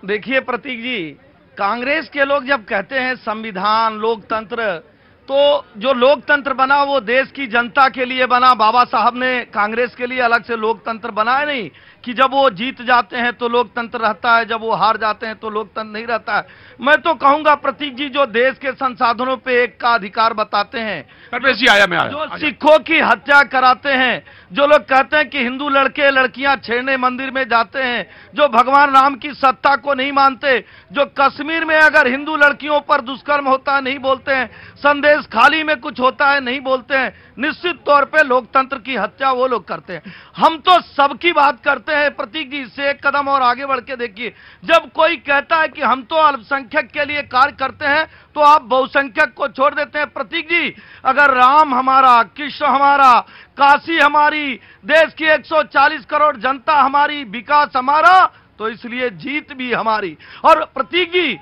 देखिए प्रतीक जी, कांग्रेस के लोग जब कहते हैं संविधान लोकतंत्र, तो जो लोकतंत्र बना वो देश की जनता के लिए बना। बाबा साहब ने कांग्रेस के लिए अलग से लोकतंत्र बनाया नहीं कि जब वो जीत जाते हैं तो लोकतंत्र रहता है, जब वो हार जाते हैं तो लोकतंत्र नहीं रहता है। मैं तो कहूंगा प्रतीक जी, जो देश के संसाधनों पे एक का अधिकार बताते हैं, जो सिखों की हत्या कराते हैं, जो लोग कहते हैं कि हिंदू लड़के लड़कियां छेड़ने मंदिर में जाते हैं, जो भगवान राम की सत्ता को नहीं मानते, जो कश्मीर में अगर हिंदू लड़कियों पर दुष्कर्म होता है नहीं बोलते हैं, संदेश खाली में कुछ होता है नहीं बोलते हैं, निश्चित तौर पे लोकतंत्र की हत्या वो लोग करते हैं। हम तो सबकी बात करते हैं प्रतीक जी। इससे एक कदम और आगे बढ़ के देखिए, जब कोई कहता है कि हम तो अल्पसंख्यक के लिए कार्य करते हैं, तो आप बहुसंख्यक को छोड़ देते हैं। प्रतीक जी, अगर राम हमारा, कृष्ण हमारा, काशी हमारी, देश की 140 करोड़ जनता हमारी, विकास हमारा, तो इसलिए जीत भी हमारी। और प्रतीक जी,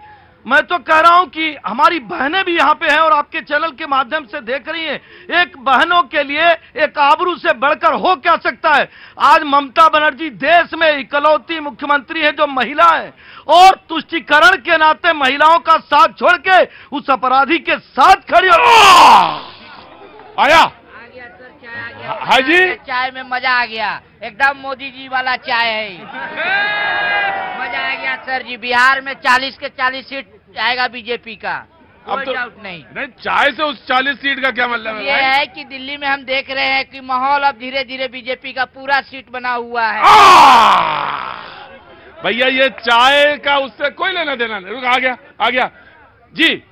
मैं तो कह रहा हूं कि हमारी बहनें भी यहां पे हैं और आपके चैनल के माध्यम से देख रही हैं। एक बहनों के लिए एक आबरू से बढ़कर हो क्या सकता है। आज ममता बनर्जी देश में इकलौती मुख्यमंत्री है जो महिला है, और तुष्टीकरण के नाते महिलाओं का साथ छोड़ के उस अपराधी के साथ खड़ी हो। आया हाँ जी, चाय में मजा आ गया, एकदम मोदी जी वाला चाय है। मजा आ गया सर जी। बिहार में 40 के 40 सीट आएगा बीजेपी का, कोई डाउट नहीं। चाय से उस 40 सीट का क्या मतलब है? ये है कि दिल्ली में हम देख रहे हैं कि माहौल अब धीरे धीरे बीजेपी का पूरा सीट बना हुआ है। भैया ये चाय का उससे कोई लेना देना नहीं। रुक, आ गया जी।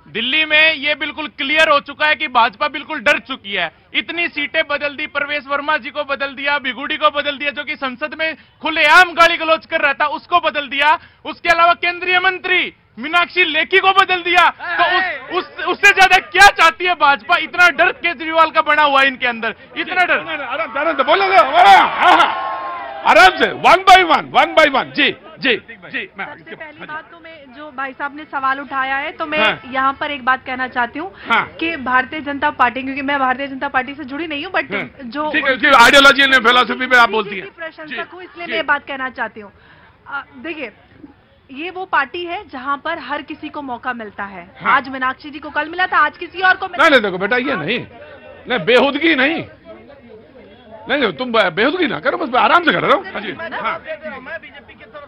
दिल्ली में ये बिल्कुल क्लियर हो चुका है कि भाजपा बिल्कुल डर चुकी है। इतनी सीटें बदल दी, प्रवेश वर्मा जी को बदल दिया, भिगुड़ी को बदल दिया जो कि संसद में खुलेआम गाली गलौज कर रहा था, उसको बदल दिया। उसके अलावा केंद्रीय मंत्री मीनाक्षी लेखी को बदल दिया। तो उससे ज्यादा क्या चाहती है भाजपा? इतना डर केजरीवाल का बना हुआ है इनके अंदर, इतना डर। बोलो आराम से, वन बाय वन। जी। सबसे पहली बात तो मैं, जो भाई साहब ने सवाल उठाया है, तो मैं यहाँ पर एक बात कहना चाहती हूँ कि भारतीय जनता पार्टी, क्योंकि मैं भारतीय जनता पार्टी से जुड़ी नहीं हूँ, बट जो आइडियोलॉजी ने फिलॉसफी पे आप बोलती हैं, प्रशंसक हूँ, इसलिए मैं ये बात कहना चाहती हूँ। देखिए, ये वो पार्टी है जहाँ पर हर किसी को मौका मिलता है। आज मीनाक्षी जी को कल मिला था, आज किसी और को मिला। नहीं देखो बेटा, ये नहीं बेहुदगी नहीं, तुम बेहुदगी ना करो, बस आराम से कर रहा हूँ।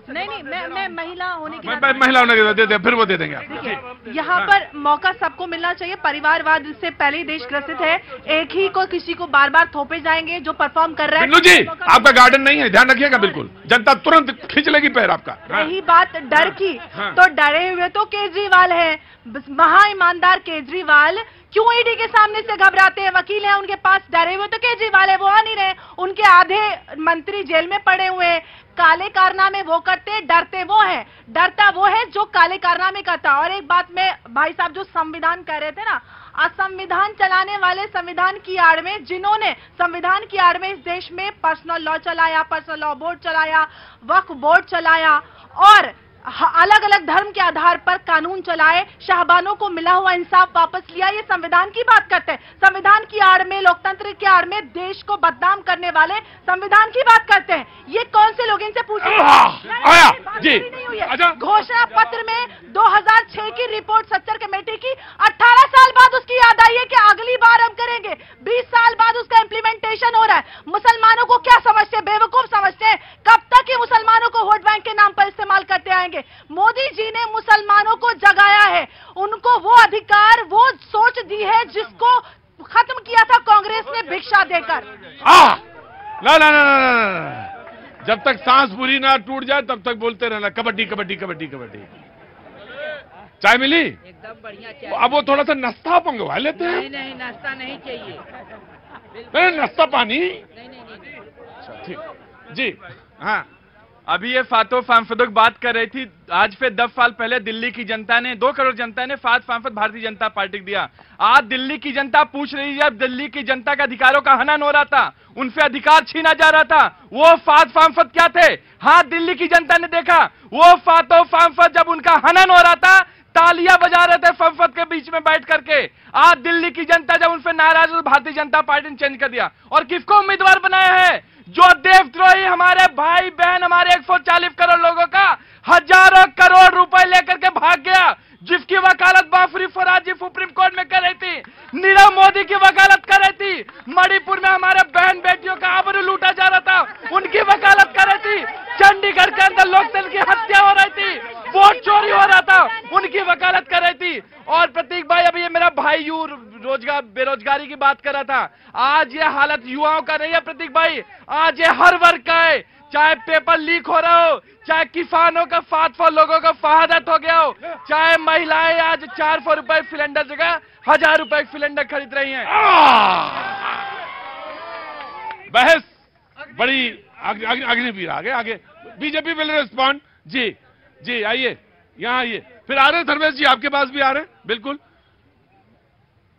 नहीं, मैं महिला होने के महिला होने के दे फिर वो दे देंगे। देखिए, यहाँ पर मौका सबको मिलना चाहिए। परिवारवाद इससे पहले ही देश ग्रसित है। एक ही को किसी को बार बार थोपे जाएंगे जो परफॉर्म कर रहा है। बिल्लू जी, आपका गार्डन नहीं है, ध्यान रखिएगा। बिल्कुल, जनता तुरंत खींच लेगी पैर आपका। रही बात डर की, तो डरे हुए तो केजरीवाल है, महा ईमानदार केजरीवाल। क्यों ईडी के सामने से घबराते हैं? वकील हैं उनके पास, डरे हुए तो केजरीवाल है, वो आ नहीं रहे। उनके आधे मंत्री जेल में पड़े हुए हैं, काले कारनामे वो करते, डरते वो है, डरता वो है जो काले कारनामे करता। और एक बात में, भाई साहब जो संविधान कह रहे थे ना, असंविधान चलाने वाले संविधान की आड़ में, जिन्होंने संविधान की आड़ में इस देश में पर्सनल लॉ चलाया, पर्सनल लॉ बोर्ड चलाया, वक्फ बोर्ड चलाया और अलग अलग धर्म के आधार पर कानून चलाए, शाहबानों को मिला हुआ इंसाफ वापस लिया, ये संविधान की बात करते हैं। संविधान की आड़ में, लोकतंत्र की आड़ में देश को बदनाम करने वाले संविधान की बात करते हैं। ये कौन से लोग? इनसे पूछे नहीं हुई है। घोषणा पत्र में 2006 की रिपोर्ट सच्चर कमेटी की, 18 साल बाद उसकी याद आई है कि अगली बार हम करेंगे। 20 साल बाद उसका इम्प्लीमेंटेशन हो रहा है। मुसलमानों को क्या समझते हैं? बेवकूफ समझते हैं। कब तक ये मुसलमानों को वोट बैंक के नाम पर इस्तेमाल करते आएंगे? मोदी जी ने मुसलमानों को जगाया है, उनको वो अधिकार, वो सोच दी है जिसको खत्म किया था कांग्रेस ने भिक्षा देकर। ना, जब तक सांस पूरी ना टूट जाए तब तक बोलते रहना कबड्डी कबड्डी कबड्डी कबड्डी। चाय मिली? एकदम बढ़िया चाय। अब वो थोड़ा सा नाश्ता मंगवा लेते हैं। नहीं, नाश्ता नहीं चाहिए। नहीं, नाश्ता पानी। नहीं। ठीक जी। हाँ, अभी ये फातो फामफदक बात कर रही थी। आज से 10 साल पहले दिल्ली की जनता ने, 2 करोड़ जनता ने फात फामफद भारतीय जनता पार्टी को दिया। आज दिल्ली की जनता पूछ रही है, जब दिल्ली की जनता के अधिकारों का हनन हो रहा था, उनसे अधिकार छीना जा रहा था, वो फात फामफद क्या थे? हाँ, दिल्ली की जनता ने देखा, वो फातो फामफद जब उनका हनन हो रहा था, तालियां बजा रहे थे संसद के बीच में बैठ करके। आज दिल्ली की जनता जब उनसे नाराज है, भारतीय जनता पार्टी ने चेंज कर दिया। और किसको उम्मीदवार बनाया है? जो देशद्रोही हमारे भाई बहन, हमारे 140 करोड़ लोगों का 1000 नक्सल की हत्या हो रही थी, वोट चोरी हो रहा था, उनकी वकालत कर रही थी। और प्रतीक भाई, अभी ये मेरा भाई रोजगार बेरोजगारी की बात कर रहा था, आज ये हालत युवाओं का नहीं है प्रतीक भाई, आज ये हर वर्ग का है। चाहे पेपर लीक हो रहा हो, चाहे किसानों का 500 लोगों का फहादत हो गया हो, चाहे महिलाएं आज 400 रुपए सिलेंडर जगह 1000 रुपए सिलेंडर खरीद रही हैं। बहस बड़ी अग्निवीर आगे बीजेपी विल रिस्पॉन्ड। जी जी, आइए यहाँ आइए, फिर आ रहे हैं धर्मेश जी, आपके पास भी आ रहे हैं, बिल्कुल।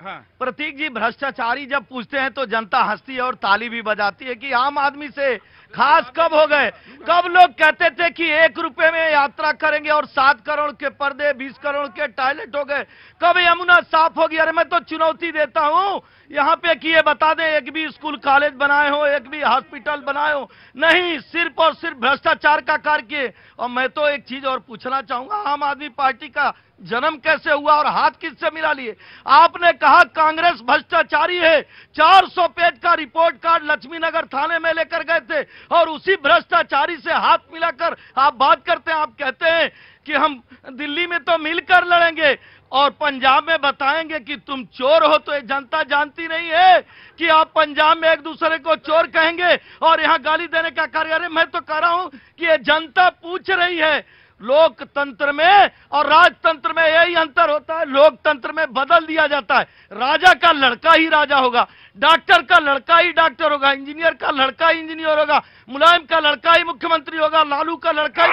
हाँ प्रतीक जी, भ्रष्टाचारी जब पूछते हैं तो जनता हंसती है और ताली भी बजाती है कि आम आदमी से खास कब हो गए। कब लोग कहते थे कि 1 रुपए में यात्रा करेंगे और 7 करोड़ के पर्दे, 20 करोड़ के टॉयलेट हो गए। कब यमुना साफ होगी? अरे मैं तो चुनौती देता हूं यहाँ पे कि ये बता दें एक भी स्कूल कॉलेज बनाए हो, एक भी हॉस्पिटल बनाए हो? नहीं, सिर्फ और सिर्फ भ्रष्टाचार का कार्य किए। और मैं तो एक चीज और पूछना चाहूंगा, आम आदमी पार्टी का जन्म कैसे हुआ और हाथ किससे मिला लिए? आपने कहा कांग्रेस भ्रष्टाचारी है, 400 पेज का रिपोर्ट कार्ड लक्ष्मी नगर थाने में लेकर गए थे और उसी भ्रष्टाचारी से हाथ मिलाकर आप बात करते हैं। आप कहते हैं कि हम दिल्ली में तो मिलकर लड़ेंगे और पंजाब में बताएंगे कि तुम चोर हो। तो ये जनता जानती नहीं है कि आप पंजाब में एक दूसरे को चोर कहेंगे और यहां गाली देने का कार्य। अरे मैं तो कह रहा हूं कि ये जनता पूछ रही है। लोकतंत्र में और राजतंत्र में यही अंतर होता है, लोकतंत्र में बदल दिया जाता है। राजा का लड़का ही राजा होगा, डॉक्टर का लड़का ही डॉक्टर होगा, इंजीनियर का लड़का ही इंजीनियर होगा, मुलायम का लड़का ही मुख्यमंत्री होगा, लालू का लड़का ही।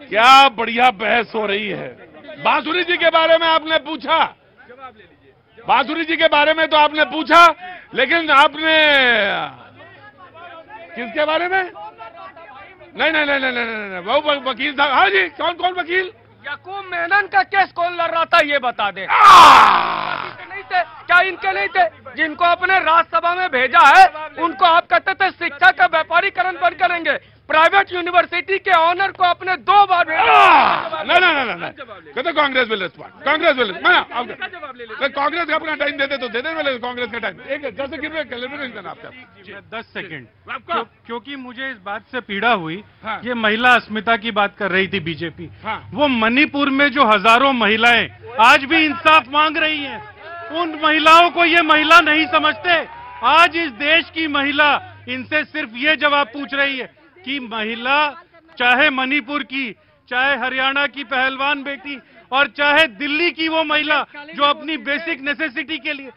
क्या बढ़िया बहस हो रही है। बांसुरी जी के बारे में आपने पूछा, बांसुरी जी के बारे में तो आपने पूछा, लेकिन आपने किसके बारे में? नहीं, वो वकील साहब। हाँ जी, कौन वकील? याकूब मेनन का केस कौन लड़ रहा था ये बता दे। नहीं थे क्या? इनके नहीं थे? जिनको आपने राज्यसभा में भेजा है उनको आप कहते थे शिक्षा का व्यापारीकरण बंद करेंगे। प्राइवेट यूनिवर्सिटी के ऑनर को आपने 2 बार भेजा। नहीं, कहते Congress will respond, Congress will. Congress का अपना टाइम देते तो देने वाले कांग्रेस का टाइम। एक 10 सेकंड आपका 10 सेकंड, क्योंकि मुझे इस बात से पीड़ा हुई। हाँ। ये महिला अस्मिता की बात कर रही थी बीजेपी। हाँ। वो मणिपुर में जो हजारों महिलाएं आज भी इंसाफ मांग रही हैं, उन महिलाओं को ये महिला नहीं समझते। आज इस देश की महिला इनसे सिर्फ ये जवाब पूछ रही है कि महिला, चाहे मणिपुर की, चाहे हरियाणा की पहलवान बेटी और चाहे दिल्ली की वो महिला जो अपनी बेसिक नेसेसिटी के लिए